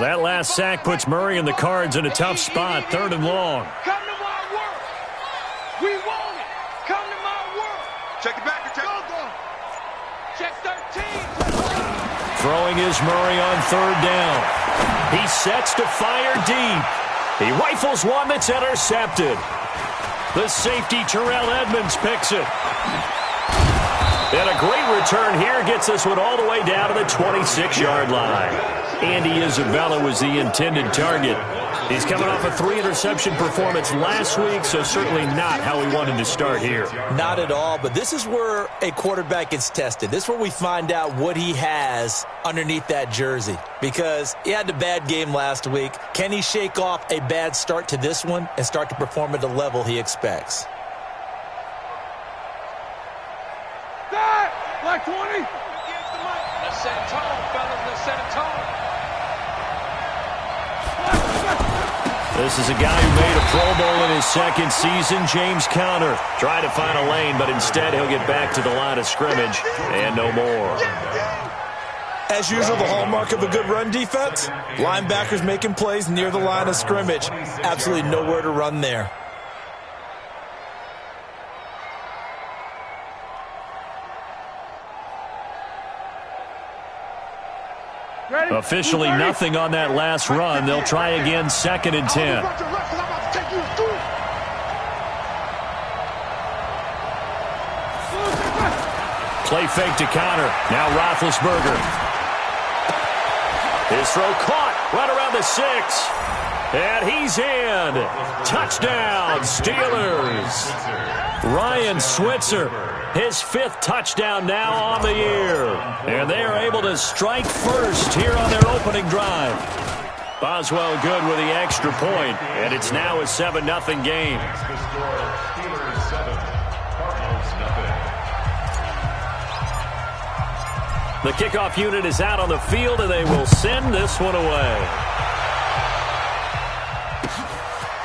that last sack puts Murray and the Cards in a tough spot, 3rd and long. Come to my work. We want it. Come to my work. Check it back. Check 13. Throwing is Murray on 3rd down. He sets to fire deep. He rifles one that's intercepted. The safety, Terrell Edmonds, picks it. And a great return here gets this one all the way down to the 26-yard line. Andy Isabella was the intended target. He's coming off a 3-interception performance last week, so certainly not how he wanted to start here. Not at all, but this is where a quarterback gets tested. This is where we find out what he has underneath that jersey, because he had a bad game last week. Can he shake off a bad start to this one and start to perform at the level he expects? Black 20. Let's set a tone, fellas. Let's set a tone. This is a guy who made a Pro Bowl in his 2nd season, James Conner. Tried to find a lane, but instead he'll get back to the line of scrimmage and no more. As usual, the hallmark of a good run defense, linebackers making plays near the line of scrimmage. Absolutely nowhere to run there. Officially nothing on that last run. They'll try again, 2nd and 10. Play fake to Conner. Now Roethlisberger. His throw caught right around the 6. And he's in. Touchdown, Steelers. Ryan Switzer, his 5th touchdown now on the year. And they are able to strike first here on their opening drive. Boswell good with the extra point, and it's now a 7-0 game. The kickoff unit is out on the field, and they will send this one away.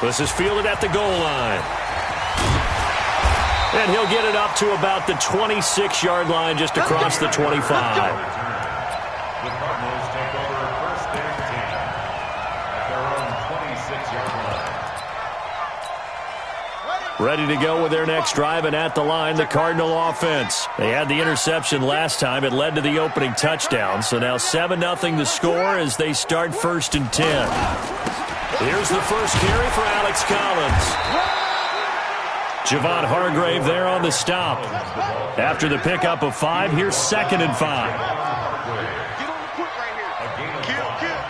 This is fielded at the goal line. And he'll get it up to about the 26-yard line, just across the 25. The Cardinals take over 1st and 10 at their own 26-yard line. Ready to go with their next drive, and at the line, the Cardinal offense. They had the interception last time. It led to the opening touchdown. So now 7-0 the score as they start 1st and 10. Here's the first carry for Alex Collins. Javon Hargrave there on the stop. After the pickup of 5, here's 2nd and 5. Get on the quick right here. Kill.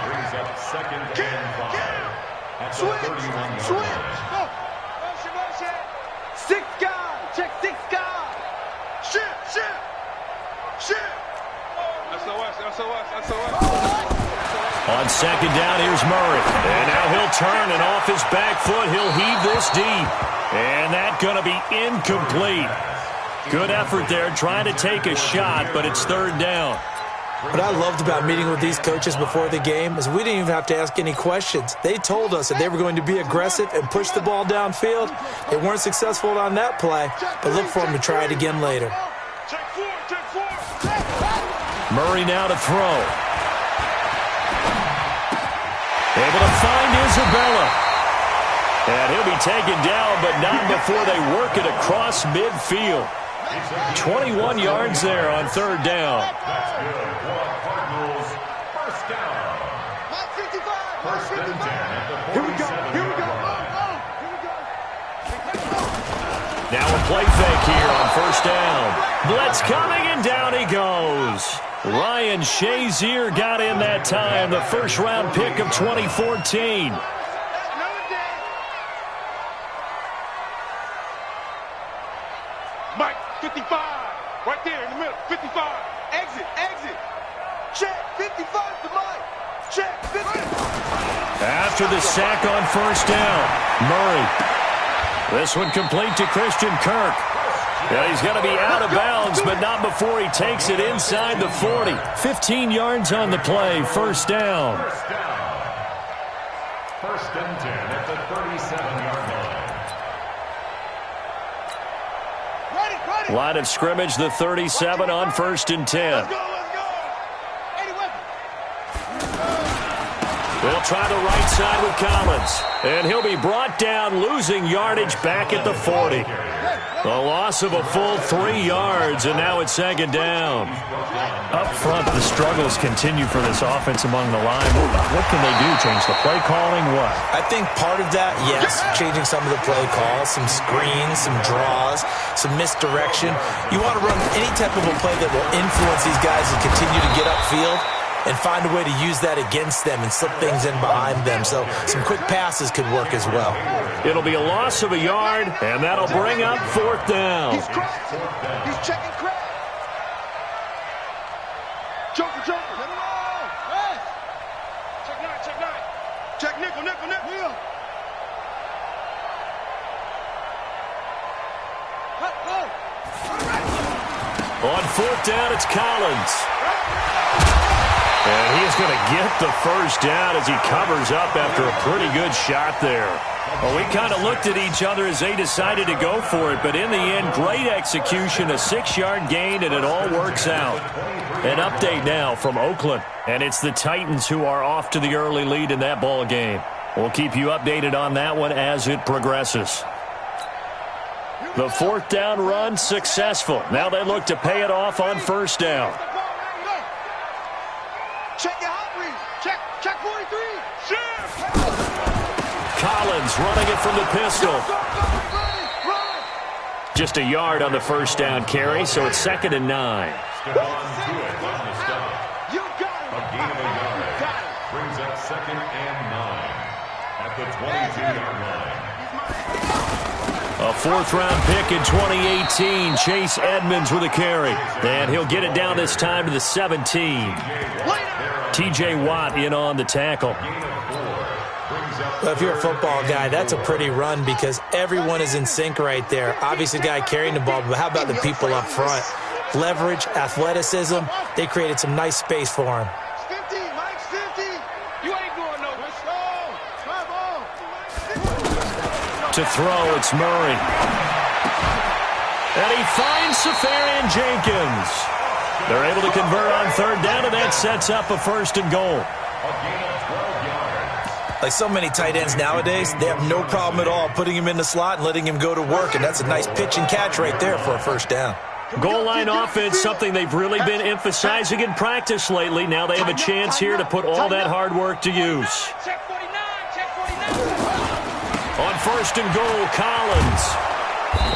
Brings up 2nd and 5. Switch. Motion. 6 guys. Check 6 guys. Shit. SOS. On 2nd down, here's Murray. And now he'll turn, and off his back foot, he'll heave this deep. And that's going to be incomplete. Good effort there, trying to take a shot, but it's 3rd down. What I loved about meeting with these coaches before the game is we didn't even have to ask any questions. They told us that they were going to be aggressive and push the ball downfield. They weren't successful on that play, but look for them to try it again later. Murray now to throw. Able to find Isabella. And he'll be taken down, but not before they work it across midfield. 21 yards there on 3rd down. That's good for Cardinals. 1st down. 1st and 10 at the 47-yard line. Now a play fake here on 1st down. Blitz coming, and down he goes. Ryan Shazier got in that time, the 1st-round pick of 2014. Mike, 55. Right there in the middle. 55. Exit. Check. 55 to Mike. Check. 50. After the sack on 1st down, Murray. This one complete to Christian Kirk. Yeah, he's going to be out of bounds, but not before he takes it inside the 40. 15 yards on the play, 1st down. 1st and 10 at the 37-yard line. Line of scrimmage, the 37 on 1st and 10. They'll try the right side with Collins. And he'll be brought down, losing yardage back at the 40. A loss of a full 3 yards, and now it's second down. Up front, the struggles continue for this offense among the line. What can they do? Change the play calling? What? I think part of that, yes, changing some of the play calls, some screens, some draws, some misdirection. You want to run any type of a play that will influence these guys to continue to get upfield and find a way to use that against them and slip things in behind them. So some quick passes could work as well. It'll be a loss of a yard, and that'll bring up 4th down. He's cracked. He's checking crack. Joker, Joker. Let him roll. Hey. Check 9, check 9. Check nickel, nickel, nickel. Yeah. On 4th down, it's Collins. And he is going to get the first down as he covers up after a pretty good shot there. Well, we kind of looked at each other as they decided to go for it, but in the end, great execution, a 6-yard gain, and it all works out. An update now from Oakland, and it's the Titans who are off to the early lead in that ball game. We'll keep you updated on that one as it progresses. The 4th down run successful. Now they look to pay it off on 1st down. Check your hot read. Check 43. Collins running it from the pistol. Just a yard on the 1st down carry, so it's 2nd and 9. Step on to it on the stop. You got it. A gain of a yard. Brings up 2nd and 9 at the 22-yard line. A 4th-round pick in 2018. Chase Edmonds with a carry. And he'll get it down this time to the 17. T.J. Watt in on the tackle. Well, if you're a football guy, that's a pretty run because everyone is in sync right there. Obviously, the guy carrying the ball, but how about the people up front? Leverage, athleticism, they created some nice space for him. 50, Mike's 50. You ain't going nowhere. Let's go. To throw, it's Murray. And he finds Safarian Jenkins. They're able to convert on 3rd down, and that sets up a 1st and goal. Like so many tight ends nowadays, they have no problem at all putting him in the slot and letting him go to work, and that's a nice pitch and catch right there for a 1st down. Goal line offense, something they've really been emphasizing in practice lately. Now they have a chance here to put all that hard work to use. Check 49. Check 49. On 1st and goal, Collins.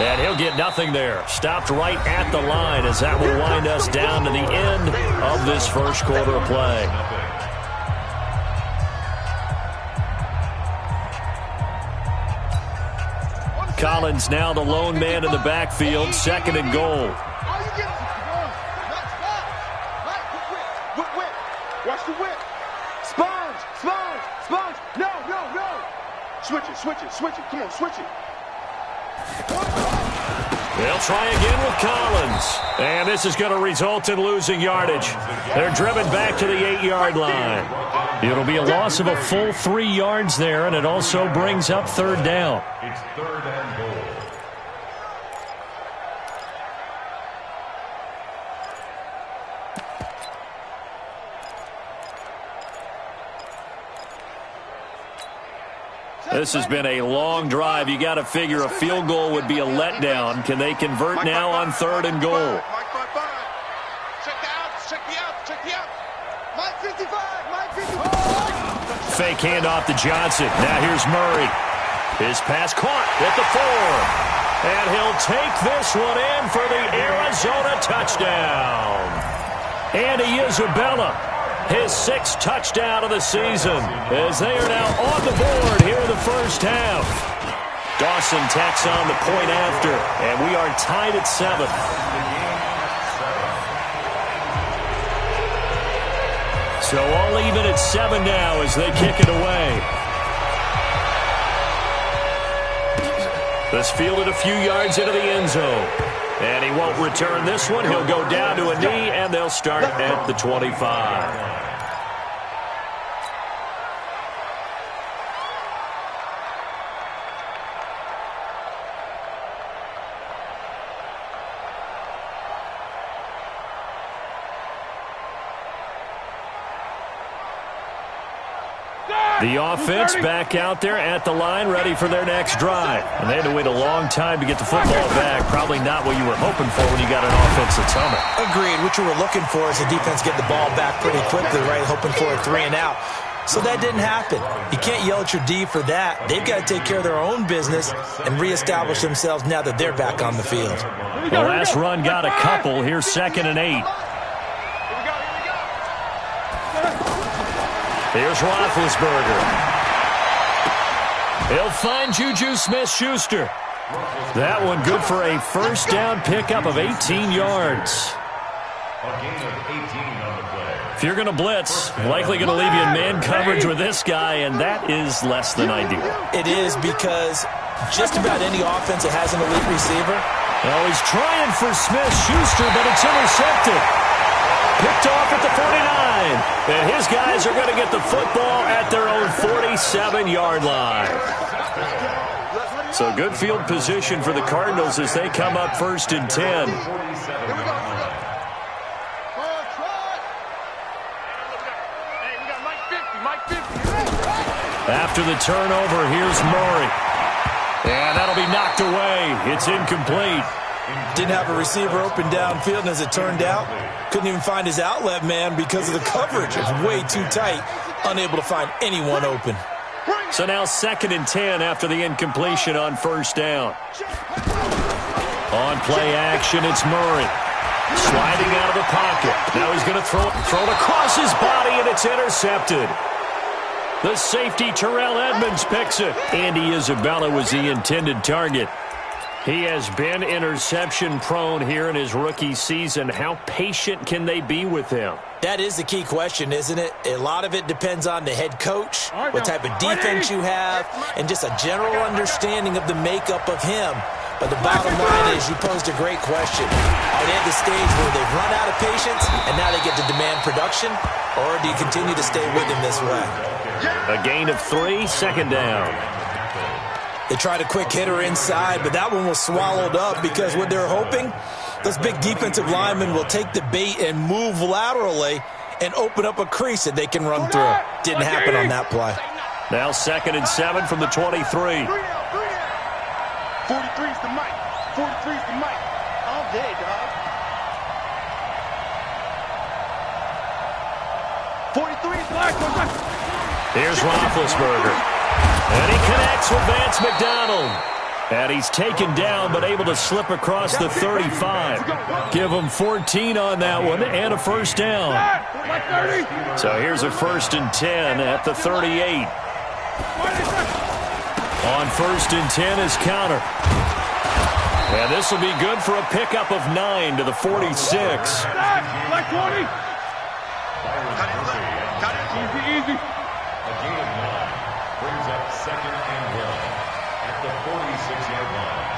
And he'll get nothing there. Stopped right at the line as that will wind us down to the end of this 1st quarter of play. Collins now the lone man in the backfield, 2nd and goal. Watch the whip. Sponge. No. Switch it. Come on, switch it. They'll try again with Collins. And this is going to result in losing yardage. They're driven back to the 8-yard line. It'll be a loss of a full 3 yards there, and it also brings up 3rd down. It's 3rd and goal. This has been a long drive. You got to figure a field goal would be a letdown. Can they convert now on 3rd and goal? Check the out. Mike 55. Fake handoff to Johnson. Now here's Murray. His pass caught at the 4. And he'll take this one in for the Arizona touchdown. Andy Isabella, his 6th touchdown of the season, as they are now on the board here in the 1st half. Dawson tacks on the point after, and we are tied at 7. So all even at 7 now as they kick it away. This fielded a few yards into the end zone. And he won't return this one. He'll go down to a knee, and they'll start at the 25. Go! The offense back out there at the line, ready for their next drive. And they had to wait a long time to get the football back. Probably not what you were hoping for when you got an offense that's humming. Agreed. What you were looking for is the defense get the ball back pretty quickly, right? Hoping for a 3 and out. So that didn't happen. You can't yell at your D for that. They've got to take care of their own business and reestablish themselves now that they're back on the field. The last run got a couple. Here's 2nd and 8. Here's Roethlisberger. He'll find Juju Smith-Schuster. That one good for a first down pickup of 18 yards. If you're going to blitz, likely going to leave you in man coverage with this guy, and that is less than ideal. It is because just about any offense that has an elite receiver. Well, he's trying for Smith-Schuster, but it's intercepted. Picked off at the 49. And his guys are going to get the football at their own 47-yard line. So good field position for the Cardinals as they come up 1st and 10. After the turnover, here's Murray. And that'll be knocked away. It's incomplete. Didn't have a receiver open downfield, and as it turned out, couldn't even find his outlet man because of the coverage. It was way too tight, unable to find anyone open. So now 2nd and 10 after the incompletion on 1st down. On play action, it's Murray. Sliding out of the pocket. Now he's going to throw it across his body, and it's intercepted. The safety, Terrell Edmonds, picks it. Andy Isabella was the intended target. He has been interception-prone here in his rookie season. How patient can they be with him? That is the key question, isn't it? A lot of it depends on the head coach, what type of defense you have, and just a general understanding of the makeup of him. But the bottom line is you posed a great question. Are they at the stage where they've run out of patience and now they get to demand production? Or do you continue to stay with him this way? A gain of 3, 2nd down. They tried a quick hitter inside, but that one was swallowed up because what they're hoping, those big defensive linemen will take the bait and move laterally and open up a crease that they can run through. Didn't happen on that play. Now 2nd and 7 from the 23. 43's the mic. 43's the mic. All day, dog. 43's black. Here's Roethlisberger. And he connects with Vance McDonald. And he's taken down but able to slip across the 35. Give him 14 on that one and a first down. So here's a 1st and 10 at the 38. On 1st and 10 is counter. And this will be good for a pickup of 9 to the 46. Black 20. Easy. A gain of 9 brings up 2nd and 1 at the 46-yard line.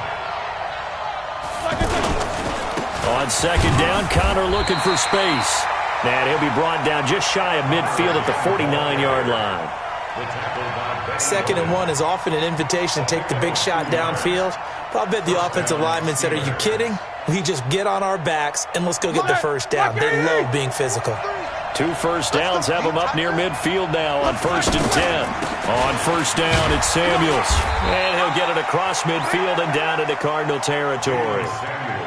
On 2nd down, Connor looking for space. And he'll be brought down just shy of midfield at the 49-yard line. 2nd and 1 is often an invitation to take the big shot downfield. But I bet the offensive lineman said, are you kidding? We just get on our backs and let's go get the first down. They love being physical. 2 first downs have them up near midfield now on 1st and 10. On 1st down, it's Samuels. And he'll get it across midfield and down into Cardinal territory.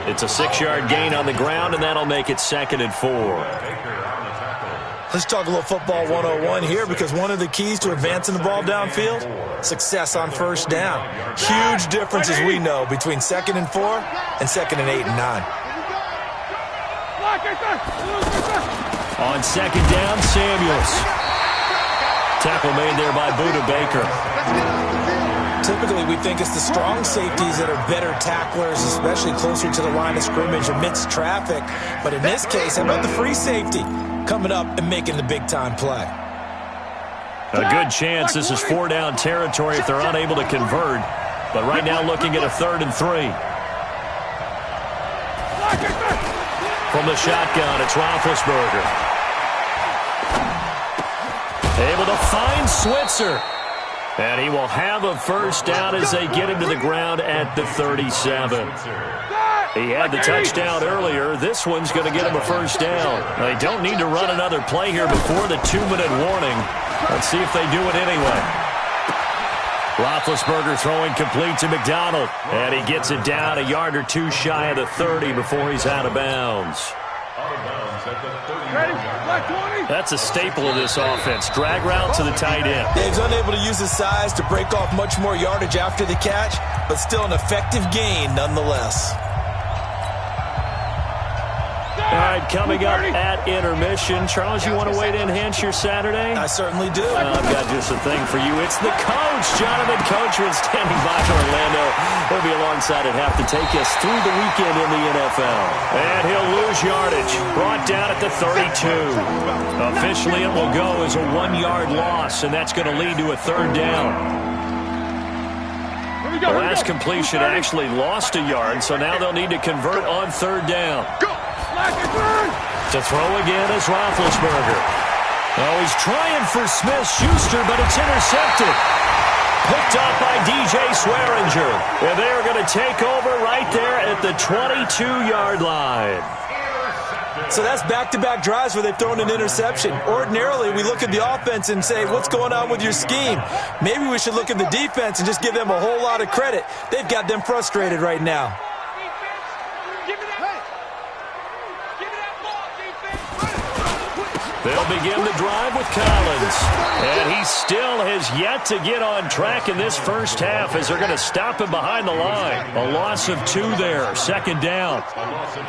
It's a 6-yard gain on the ground, and that'll make it 2nd and 4. Let's talk a little football 101 here because one of the keys to advancing the ball downfield, success on 1st down. Huge difference, as we know, between 2nd and 4 and 2nd and 8 and 9. On 2nd down, Samuels. Tackle made there by Budda Baker. Typically, we think it's the strong safeties that are better tacklers, especially closer to the line of scrimmage amidst traffic. But in this case, how about the free safety coming up and making the big-time play? A good chance this is 4-down territory if they're unable to convert. But right now looking at a 3rd and 3. From the shotgun, it's Roethlisberger. Able to find Switzer. And he will have a first down as they get him to the ground at the 37. He had the touchdown earlier. This one's going to get him a first down. They don't need to run another play here before the 2-minute warning. Let's see if they do it anyway. Roethlisberger throwing complete to McDonald. And he gets it down a yard or two shy of the 30 before he's out of bounds. That's a staple of this offense. Drag route to the tight end. Dave's unable to use his size to break off much more yardage after the catch, but still an effective gain nonetheless. All right, coming up at intermission. Charles, you want to wait to enhance your Saturday? I certainly do. I've got just a thing for you. It's the coach, Jonathan Coachman, standing by to Orlando. He'll be alongside at half to take us through the weekend in the NFL. And he'll lose yardage. Brought down at the 32. Officially, it will go as a 1-yard loss, and that's going to lead to a third down. The last completion actually lost a yard, so now they'll need to convert on third down. To throw again is Roethlisberger. Oh, he's trying for Smith-Schuster, but it's intercepted. Picked up by DJ Swearinger. And they're going to take over right there at the 22-yard line. So that's back-to-back drives where they've thrown an interception. Ordinarily, we look at the offense and say, what's going on with your scheme? Maybe we should look at the defense and just give them a whole lot of credit. They've got them frustrated right now. They'll begin the drive with Collins. And he still has yet to get on track in this first half as they're going to stop him behind the line. A loss of 2 there, second down.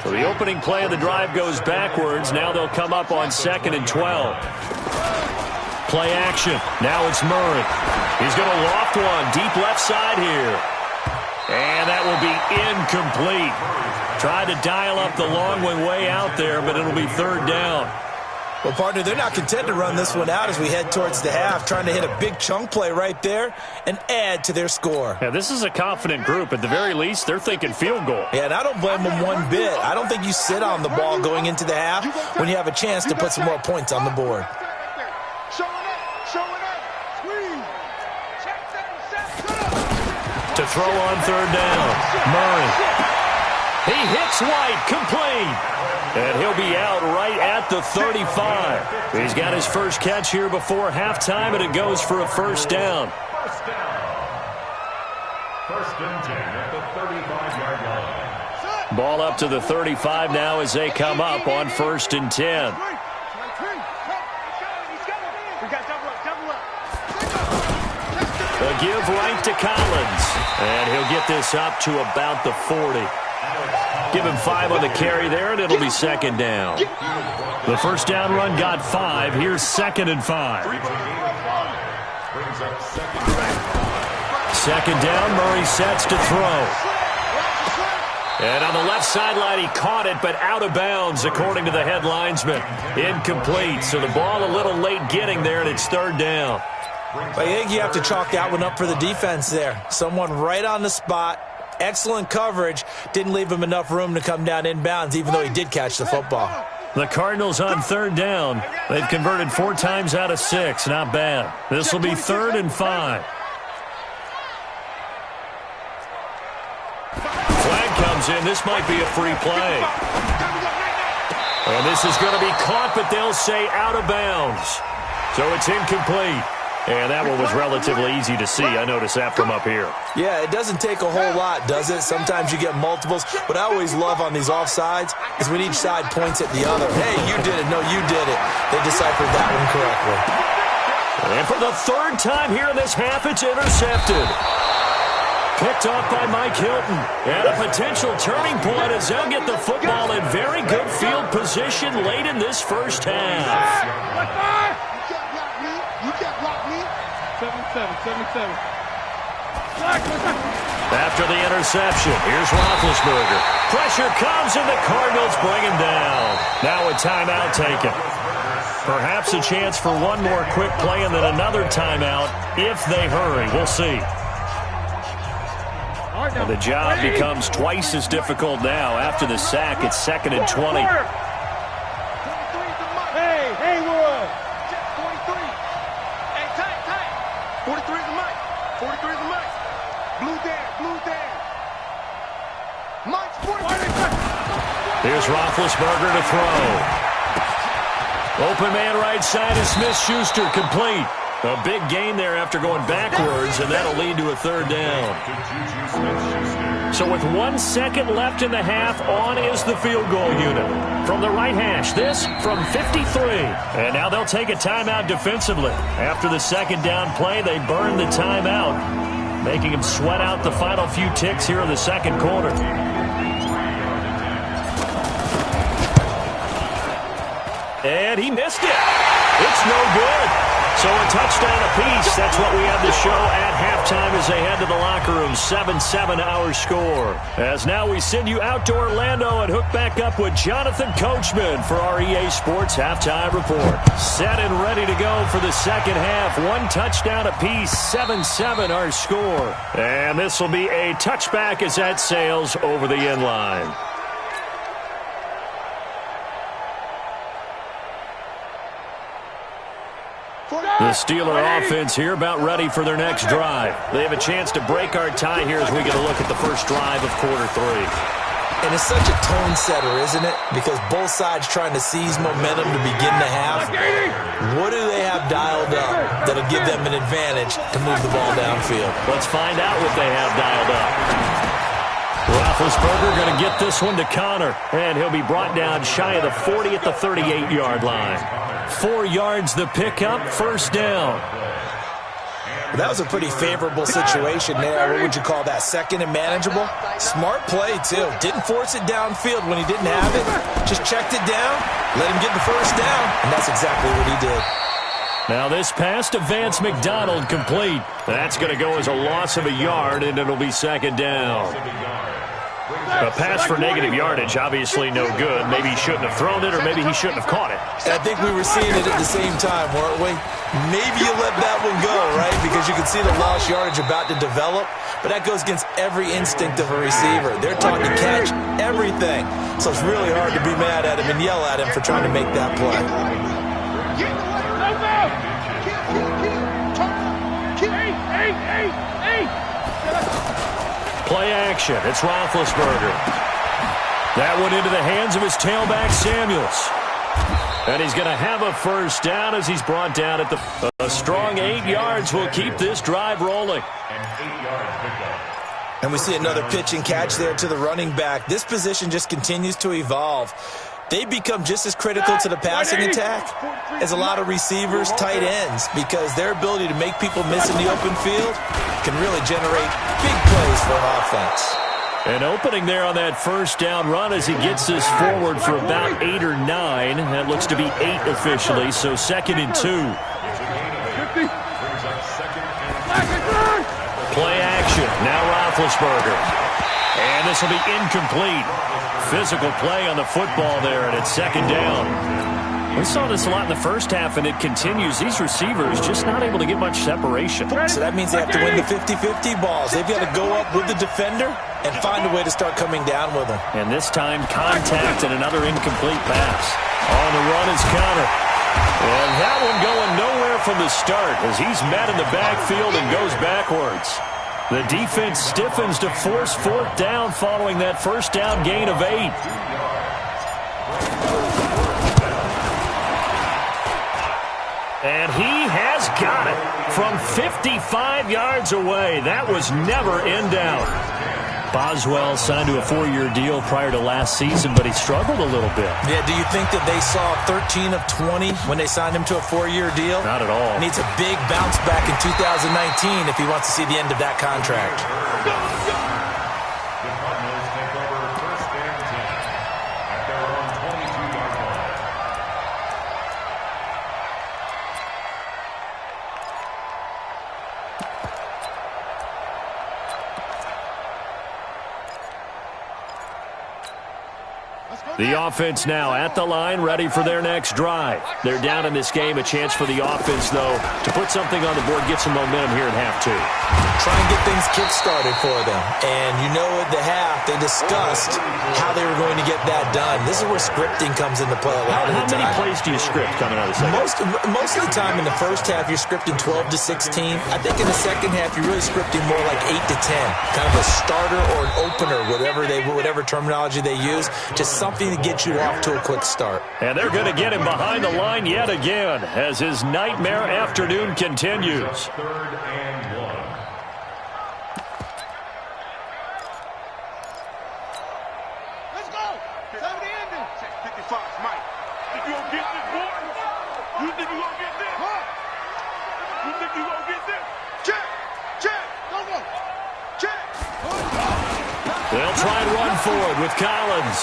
So the opening play of the drive goes backwards. Now they'll come up on 2nd and 12. Play action. Now it's Murray. He's going to loft one deep left side here. And that will be incomplete. Tried to dial up the long way out there, but it'll be third down. Well, partner, they're not content to run this one out as we head towards the half, trying to hit a big chunk play right there and add to their score. Yeah, this is a confident group. At the very least, they're thinking field goal. Yeah, and I don't blame them one bit. I don't think you sit on the ball going into the half when you have a chance to put some more points on the board. To throw on third down, Murray. He hits White, complete. And he'll be out right at the 35. He's got his first catch here before halftime, and it goes for a first down. First and 10 at the 35-yard line. Ball up to the 35 now as they come up on 1st and 10. A give right to Collins. And he'll get this up to about the 40. Give him 5 on the carry there, and it'll be second down. The first down run got 5. Here's 2nd and 5. Second down, Murray sets to throw. And on the left sideline, he caught it, but out of bounds, according to the head linesman. Incomplete, so the ball a little late getting there, and it's third down. I think you have to chalk that one up for the defense there. Someone right on the spot. Excellent coverage. Didn't leave him enough room to come down inbounds, even though he did catch the football. The Cardinals on third down. They've converted 4 times out of 6. Not bad. This will be 3rd and 5. Flag comes in. This might be a free play. And this is going to be caught, but they'll say out of bounds. So it's incomplete. And that one was relatively easy to see. I noticed that from up here. Yeah, it doesn't take a whole lot, does it? Sometimes you get multiples. What I always love on these offsides is when each side points at the other. Hey, you did it. No, you did it. They deciphered that one correctly. And for the 3rd time here in this half, it's intercepted. Picked off by Mike Hilton. And a potential turning point as they'll get the football in very good field position late in this first half. 77. After the interception, here's Roethlisberger. Pressure comes, and the Cardinals bring him down. Now a timeout taken. Perhaps a chance for one more quick play and then another timeout if they hurry. We'll see. And the job becomes twice as difficult now. After the sack, it's 2nd and 20. Hey, Haywood. 43 is the mic. 43 is the mic. Blue Dan. Here's Roethlisberger to throw. Open man right side is Smith-Schuster, complete. A big gain there after going backwards, and that'll lead to a third down. So with 1 second left in the half, on is the field goal unit. From the right hash, this from 53. And now they'll take a timeout defensively. After the second down play, they burn the timeout, making them sweat out the final few ticks here in the second quarter. And he missed it. It's no good. So a touchdown apiece. That's what we have to show at halftime as they head to the locker room. 7-7 our score. As now we send you out to Orlando and hook back up with Jonathan Coachman for our EA Sports Halftime Report. Set and ready to go for the second half. 1 touchdown apiece. 7-7 our score. And this will be a touchback as that sails over the end line. The Steeler offense here about ready for their next drive. They have a chance to break our tie here as we get a look at the first drive of quarter 3. And it's such a tone setter, isn't it? Because both sides trying to seize momentum to begin the half. What do they have dialed up that'll give them an advantage to move the ball downfield? Let's find out what they have dialed up. Roethlisberger going to get this one to Connor, and he'll be brought down shy of the 40 at the 38-yard line. 4 yards the pickup, first down. That was a pretty favorable situation there. What would you call that? Second and manageable? Smart play, too. Didn't force it downfield when he didn't have it. Just checked it down, let him get the first down, and that's exactly what he did. Now this pass to Vance McDonald complete. That's going to go as a loss of a yard, and it'll be second down. A pass for negative yardage, obviously no good. Maybe he shouldn't have thrown it, or maybe he shouldn't have caught it. I think we were seeing it at the same time, weren't we? Maybe you let that one go, right? Because you can see the lost yardage about to develop. But that goes against every instinct of a receiver. They're taught to catch everything. So it's really hard to be mad at him and yell at him for trying to make that play. Play action. It's Roethlisberger. That one into the hands of his tailback, Samuels. And he's going to have a first down as he's brought down at the... A strong 8 yards will keep this drive rolling. And we see another pitch and catch there to the running back. This position just continues to evolve. They become just as critical to the passing attack as a lot of receivers, tight ends, because their ability to make people miss in the open field can really generate big plays for an offense. An opening there on that first down run as he gets this forward for about 8 or 9. That looks to be 8 officially, so 2nd and 2. Play action. Now Roethlisberger. And this will be incomplete. Physical play on the football there, and it's second down. We saw this a lot in the first half, and it continues. These receivers just not able to get much separation. So that means they have to win the 50-50 balls. They've got to go up with the defender and find a way to start coming down with them. And this time, contact and another incomplete pass. On the run is Connor. And that one going nowhere from the start as he's met in the backfield and goes backwards. The defense stiffens to force 4th down following that first down gain of 8. And he has got it from 55 yards away. That was never in doubt. Boswell signed to a 4-year deal prior to last season, but he struggled a little bit. Yeah, do you think that they saw 13 of 20 when they signed him to a 4-year deal? Not at all. Needs a big bounce back in 2019 if he wants to see the end of that contract. The Cardinals take over 1st and 10 at their own 22-yard line. The offense now at the line, ready for their next drive. They're down in this game. A chance for the offense, though, to put something on the board, get some momentum here at half two. Try and get things kick-started for them. And you know at the half, they discussed how they were going to get that done. This is where scripting comes into play a lot of the time. How many plays do you script coming out of the second? Most of the time in the first half, you're scripting 12 to 16. I think in the second half, you're really scripting more like 8 to 10. Kind of a starter or an opener, whatever terminology they use, just something to get you off to a quick start. And they're going to get him behind the line yet again as his nightmare afternoon continues. Third and 1. Let's go. It's over the ending. Check 55, Mike. Think you gonna get this, boy? You think you gonna get this? Huh? You think you gonna get this? Check. Check. Go. Check. They'll try and run forward with Collins.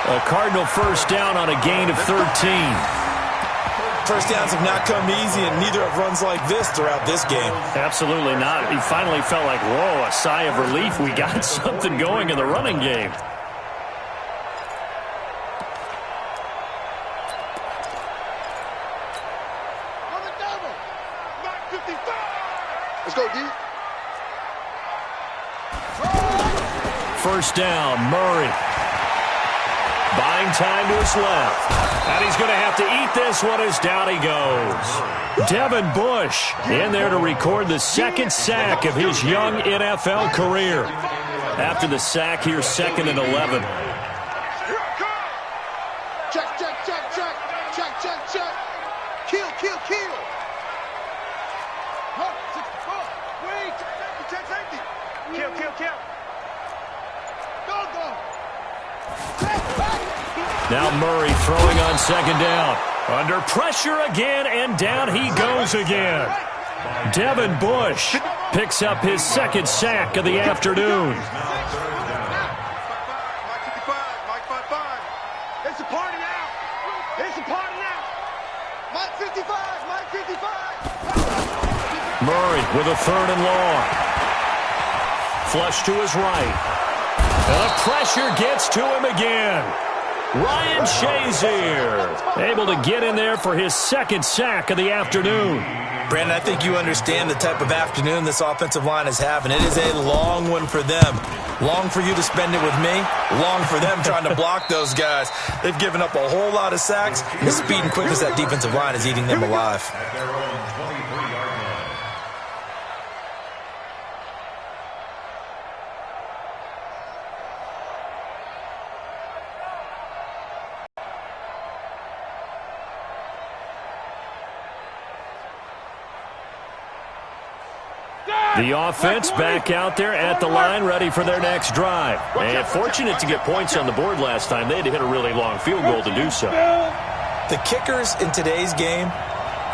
A Cardinal first down on a gain of 13. First downs have not come easy, and neither have runs like this throughout this game. Absolutely not. He finally felt like, whoa, a sigh of relief. We got something going in the running game. On the double. 55. Let's go, D. First down, Murray. Buying time to his left. And he's going to have to eat this one as down he goes. Devin Bush in there to record the second sack of his young NFL career. After the sack, here's 2nd and 11. Check. Kill. Huh, 64. Wait. Check safety. Kill. Go. Now Murray throwing on 2nd down. Under pressure again, and down he goes again. Devin Bush picks up his 2nd sack of the afternoon. Mike 55. It's a party now. Mike 55. Murray with a 3rd and long. Flush to his right. And the pressure gets to him again. Ryan Shazier able to get in there for his 2nd sack of the afternoon. Brandon, I think you understand the type of afternoon this offensive line is having. It is a long one for them. Long for you to spend it with me. Long for them trying to block those guys. They've given up a whole lot of sacks. And the speed and quickness of that defensive line is eating them alive. At their own 23-yard line. The offense back out there at the line, ready for their next drive. And fortunate to get points on the board last time. They had to hit a really long field goal to do so. The kickers in today's game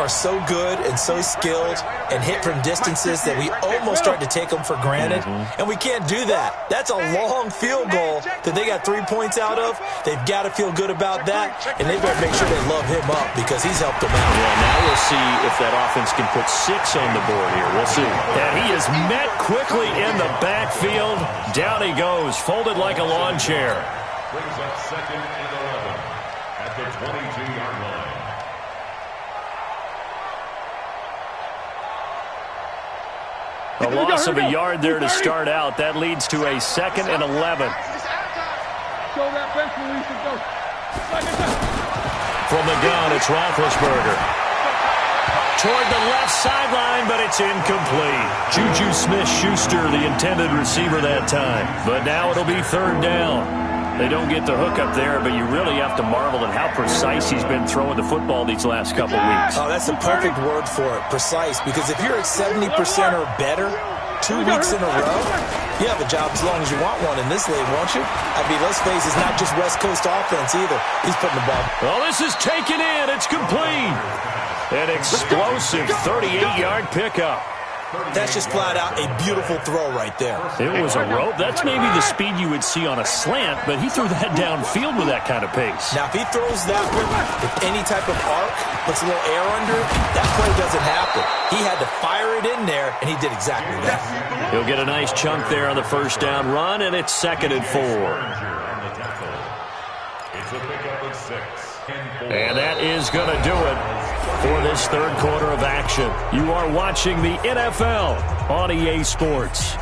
are so good and so skilled and hit from distances that we almost start to take them for granted. And we can't do that. That's a long field goal that they got 3 points out of. They've got to feel good about that, and they better make sure they love him up because he's helped them out. Yeah, now we'll see if that offense can put 6 on the board here. We'll see. And he is met quickly in the backfield. Down he goes, folded like a lawn chair. Brings up 2nd and 11 at the 22-yard line. A loss of a yard there to start out. That leads to a 2nd and 11. Show that bench release and go. From the gun, it's Roethlisberger. Toward the left sideline, but it's incomplete. Juju Smith-Schuster, the intended receiver that time. But now it'll be 3rd down. They don't get the hook up there, but you really have to marvel at how precise he's been throwing the football these last couple weeks. Oh, that's the perfect word for it, precise, because if you're at 70% or better 2 weeks in a row, you have a job as long as you want one in this league, won't you? I mean, let's face it, it's not just West Coast offense either. He's putting the ball. Well, this is taken in. It's complete. An explosive 38-yard pickup. That's just flat out a beautiful throw right there. It was a rope. That's maybe the speed you would see on a slant, but he threw that downfield with that kind of pace. Now, if he throws that with any type of arc, puts a little air under it, that play doesn't happen. He had to fire it in there, and he did exactly that. He'll get a nice chunk there on the first down run, and it's 2nd and 4. And that is going to do it for this third quarter of action. You are watching the NFL on EA Sports.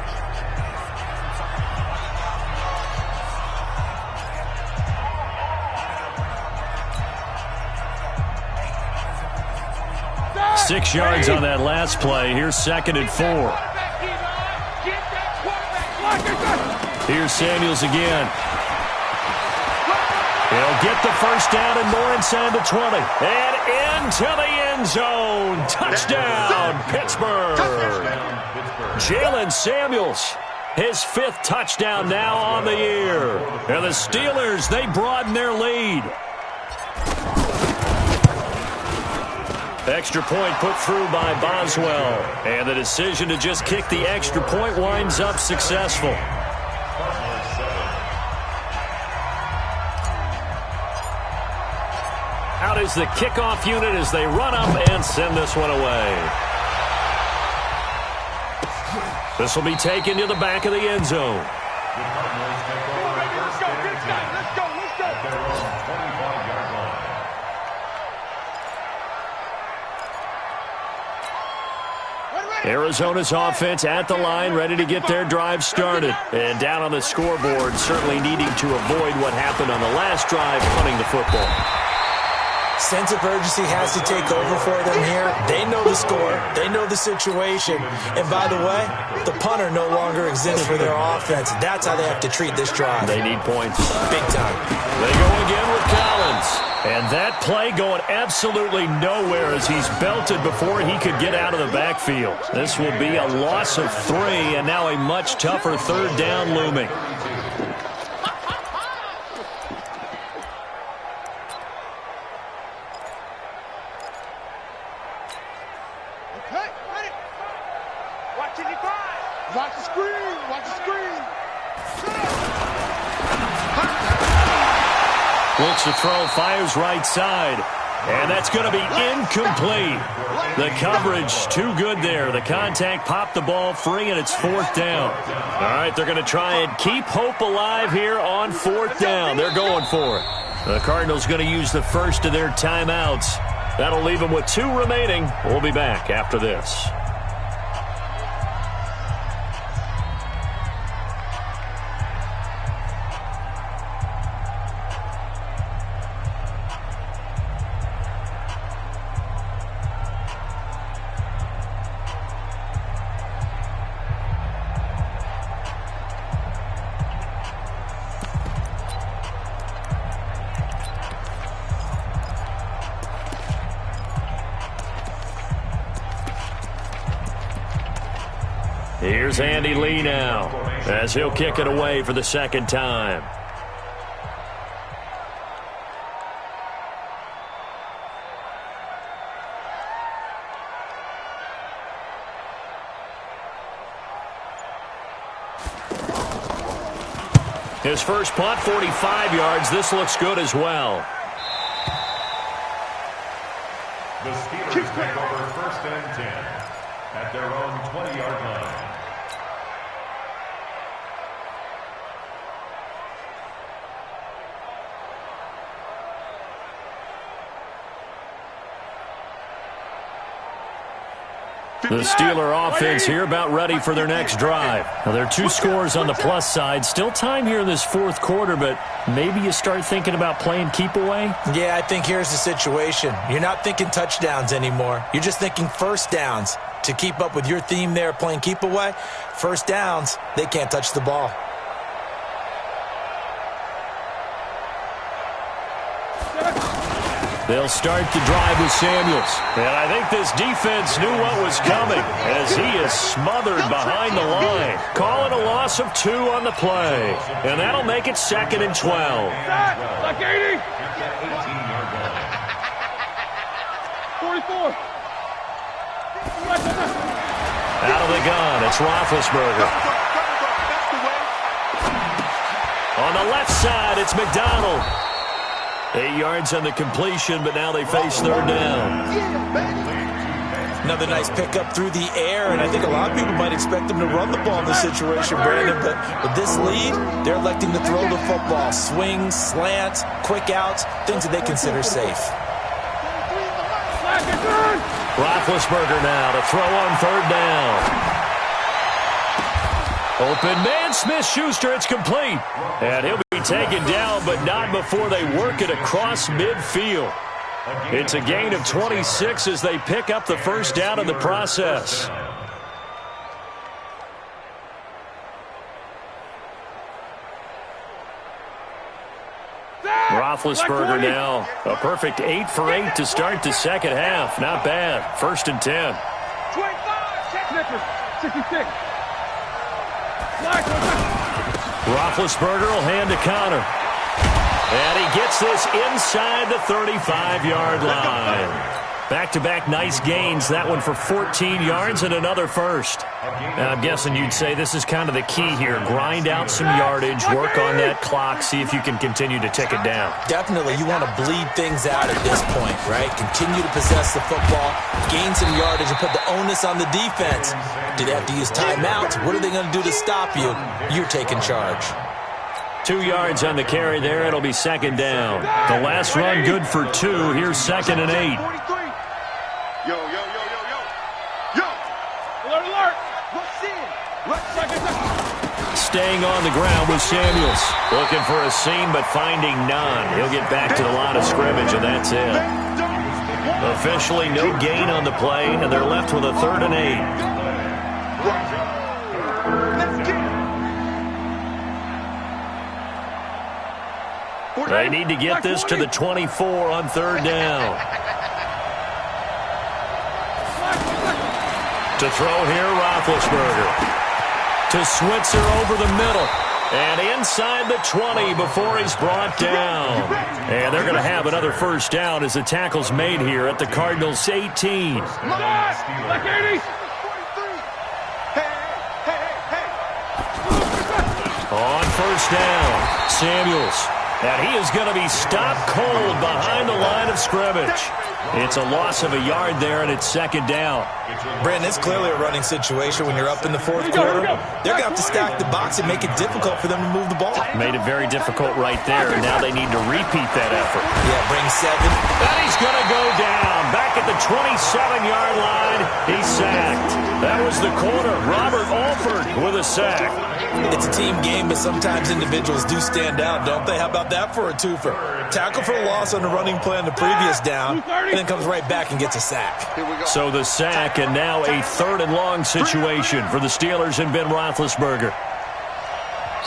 Six yards on that last play. Here's 2nd and 4. Here's Samuels again. He'll get the first down and more inside the 20. And into the end zone. Touchdown, Pittsburgh. Jalen Samuels, his 5th touchdown now on the year. And the Steelers, they broaden their lead. Extra point put through by Boswell. And the decision to just kick the extra point winds up successful. Out is the kickoff unit as they run up and send this one away. This will be taken to the back of the end zone. Arizona's offense at the line, ready to get their drive started. And down on the scoreboard, certainly needing to avoid what happened on the last drive, punting the football. Sense of urgency has to take over for them here. They know the score. They know the situation. And by the way, the punter no longer exists for their offense. That's how they have to treat this drive. They need points. Big time. They go again with Collins. And that play going absolutely nowhere as he's belted before he could get out of the backfield. This will be a loss of 3, and now a much tougher third down looming. Watch the screen. Watch the screen. Looks to throw, fires right side. And that's going to be incomplete. The coverage too good there. The contact popped the ball free, and it's 4th down. All right, they're going to try and keep hope alive here on 4th down. They're going for it. The Cardinals going to use the first of their timeouts. That'll leave them with 2 remaining. We'll be back after this. Here's Andy Lee now, as he'll kick it away for the 2nd time. His first punt, 45 yards. This looks good as well. The Steelers take over 1st and 10 at their own 20-yard line. The Steeler offense here about ready for their next drive. Now, there are 2 scores on the plus side. Still time here in this 4th quarter, but maybe you start thinking about playing keep away? Yeah, I think here's the situation. You're not thinking touchdowns anymore. You're just thinking first downs. To keep up with your theme there, playing keep away, first downs, they can't touch the ball. They'll start the drive with Samuels. And I think this defense knew what was coming as he is smothered behind the line. Calling a loss of 2 on the play. And that'll make it 2nd and 12. Like 80. 44. Out of the gun, it's Roethlisberger. On the left side, it's McDonald. 8 yards on the completion, but now they face third down. Another nice pickup through the air, and I think a lot of people might expect them to run the ball in this situation, Brandon, but with this lead, they're electing to throw the football. Swings, slants, quick outs, things that they consider safe. Roethlisberger now to throw on third down. Open man, Smith-Schuster, it's complete. And he'll be taken down, but not before they work it across midfield. It's a gain of 26 as they pick up the first down in the process. Roethlisberger now a perfect 8 for 8 to start the second half. Not bad. 1st and 10. 66. Roethlisberger will hand to Connor. And he gets this inside the 35-yard line. Back-to-back nice gains. That one for 14 yards and another first. Now, I'm guessing you'd say this is kind of the key here. Grind out some yardage, work on that clock, see if you can continue to tick it down. Definitely. You want to bleed things out at this point, right? Continue to possess the football, gain some yardage, and put the onus on the defense. Do they have to use timeouts? What are they going to do to stop you? You're taking charge. 2 yards on the carry there. It'll be second down. The last run good for 2. Here's 2nd and 8. Yo. Alert, alert. Staying on the ground with Samuels. Looking for a seam, but finding none. He'll get back to the line of scrimmage, and that's it. Officially no gain on the play, and they're left with a 3rd and 8. They need to get this to the 24 on 3rd down. To throw here, Roethlisberger. To Switzer over the middle. And inside the 20 before he's brought down. And they're going to have another first down as the tackle's made here at the Cardinals' 18. On first down, Samuels. And he is going to be stopped cold behind the line of scrimmage. It's a loss of a yard there, and it's 2nd down. Brandon, it's clearly a running situation when you're up in the 4th quarter. They're going to have to stack the box and make it difficult for them to move the ball. Made it very difficult right there, and now they need to repeat that effort. Yeah, bring 7. And he's going to go down. Back at the 27-yard line, he's sacked. That was the corner, Robert Alford, with a sack. It's a team game, but sometimes individuals do stand out, don't they? How about that for a twofer? Tackle for a loss on the running play on the previous down, and then comes right back and gets a sack. So the sack, and now a 3rd and long situation for the Steelers and Ben Roethlisberger.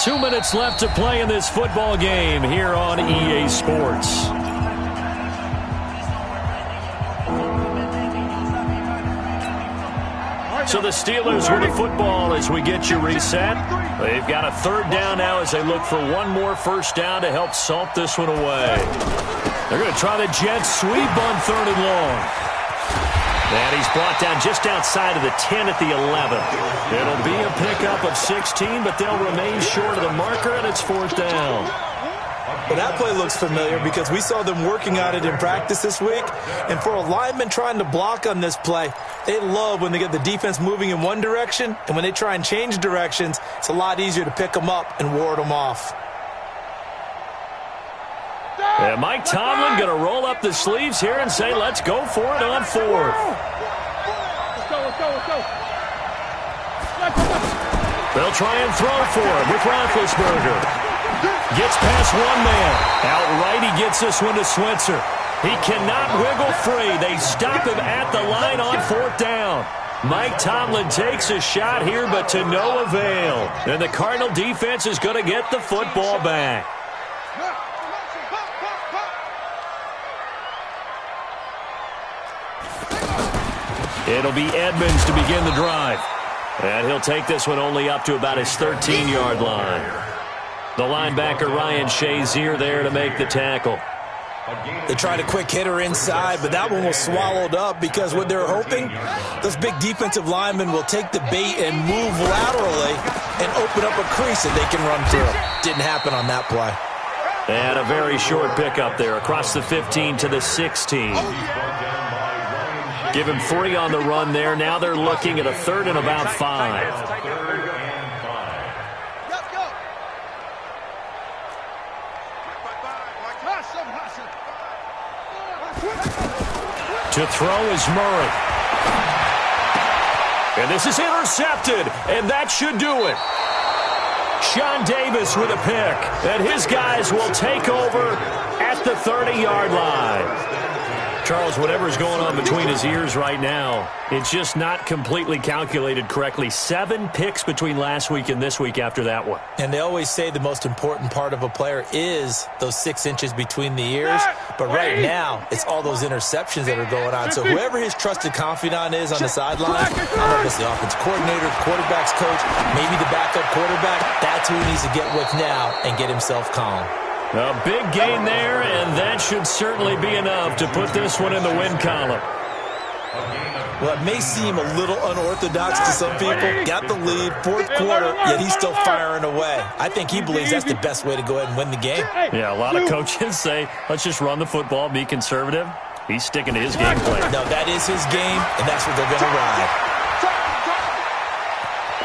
2 minutes left to play in this football game here on EA Sports. So the Steelers with the football as we get you reset. They've got a 3rd down now as they look for one more first down to help salt this one away. They're going to try the jet sweep on 3rd and long. And he's brought down just outside of the 10 at the 11. It'll be a pickup of 16, but they'll remain short of the marker, and it's 4th down. Well, that play looks familiar because we saw them working on it in practice this week. And for a lineman trying to block on this play, they love when they get the defense moving in one direction. And when they try and change directions, it's a lot easier to pick them up and ward them off. And Mike Tomlin going to roll up the sleeves here and say, let's go for it on 4th. Let's go. They'll try and throw for him with Roethlisberger. Gets past one man. Outright, he gets this one to Switzer. He cannot wiggle free. They stop him at the line on 4th down. Mike Tomlin takes a shot here, but to no avail. And the Cardinal defense is going to get the football back. It'll be Edmonds to begin the drive. And he'll take this one only up to about his 13-yard line. The linebacker, Ryan Shazier, there to make the tackle. They tried a quick hitter inside, but that one was swallowed up because what they're hoping, those big defensive linemen will take the bait and move laterally and open up a crease that they can run through. Didn't happen on that play. And a very short pickup there across the 15 to the 16. Give him 3 on the run there. Now they're looking at a 3rd and about 5. To throw is Murray. And this is intercepted, and that should do it. Sean Davis with a pick, and his guys will take over at the 30-yard line. Charles, whatever's going on between his ears right now, it's just not completely calculated correctly. 7 picks between last week and this week after that one. And they always say the most important part of a player is those 6 inches between the ears. But right now, it's all those interceptions that are going on. So whoever his trusted confidant is on the sideline, I don't know if it's the offensive coordinator, quarterback's coach, maybe the backup quarterback, that's who he needs to get with now and get himself calm. A big gain there, and that should certainly be enough to put this one in the win column. Well, it may seem a little unorthodox to some people. Got the lead, 4th quarter, yet he's still firing away. I think he believes that's the best way to go ahead and win the game. Yeah, a lot of coaches say, let's just run the football, be conservative. He's sticking to his game plan. No, that is his game, and that's what they're going to ride.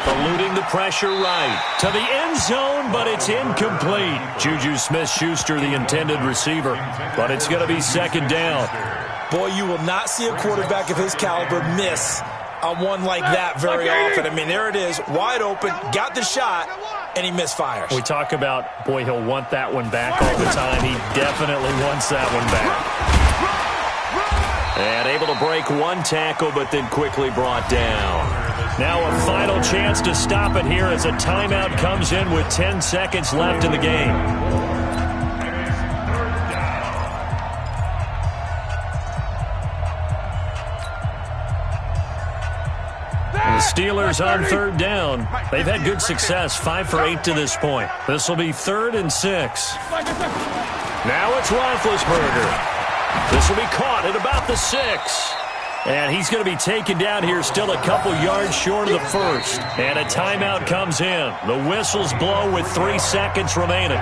Eluding the pressure right to the end zone, but it's incomplete. Juju Smith-Schuster, the intended receiver, but it's going to be 2nd down. Boy, you will not see a quarterback of his caliber miss on one like that very often. I mean, there it is, wide open, got the shot, and he misfires. We talk about, boy, he'll want that one back all the time. He definitely wants that one back. And able to break 1 tackle, but then quickly brought down. Now a final chance to stop it here as a timeout comes in with 10 seconds left in the game. The Steelers on 3rd down. They've had good success, 5 for 8 to this point. This will be 3rd and 6. Now it's Roethlisberger. This will be caught at about the 6. And he's going to be taken down here still a couple yards short of the 1st. And a timeout comes in. The whistles blow with 3 seconds remaining.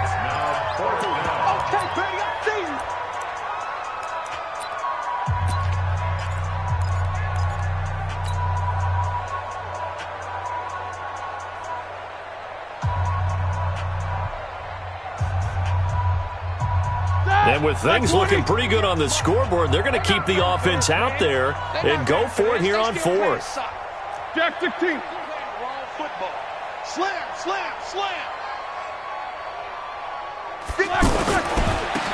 And with things looking pretty good on the scoreboard, they're going to keep the offense out there and go for it here on 4th. Jack 16. Wrong football. Slam, slam, slam.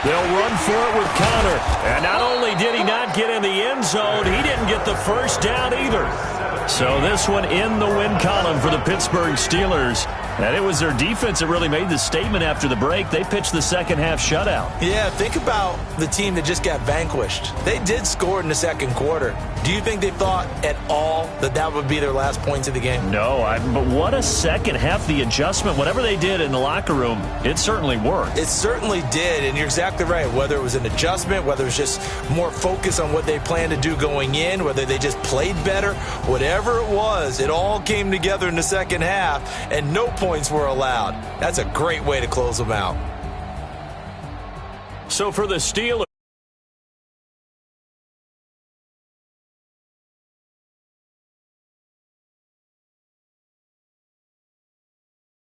They'll run for it with Connor. And not only did he not get in the end zone, he didn't get the 1st down either. So this one in the win column for the Pittsburgh Steelers. And it was their defense that really made the statement after the break. They pitched the second half shutout. Yeah, think about the team that just got vanquished. They did score in the 2nd quarter. Do you think they thought at all that that would be their last points of the game? No, but what a second half. The adjustment, whatever they did in the locker room, it certainly worked. It certainly did, and you're exactly right. Whether it was an adjustment, whether it was just more focus on what they planned to do going in, whether they just played better, whatever it was, it all came together in the second half, and no points were allowed. That's a great way to close them out. So for the Steelers,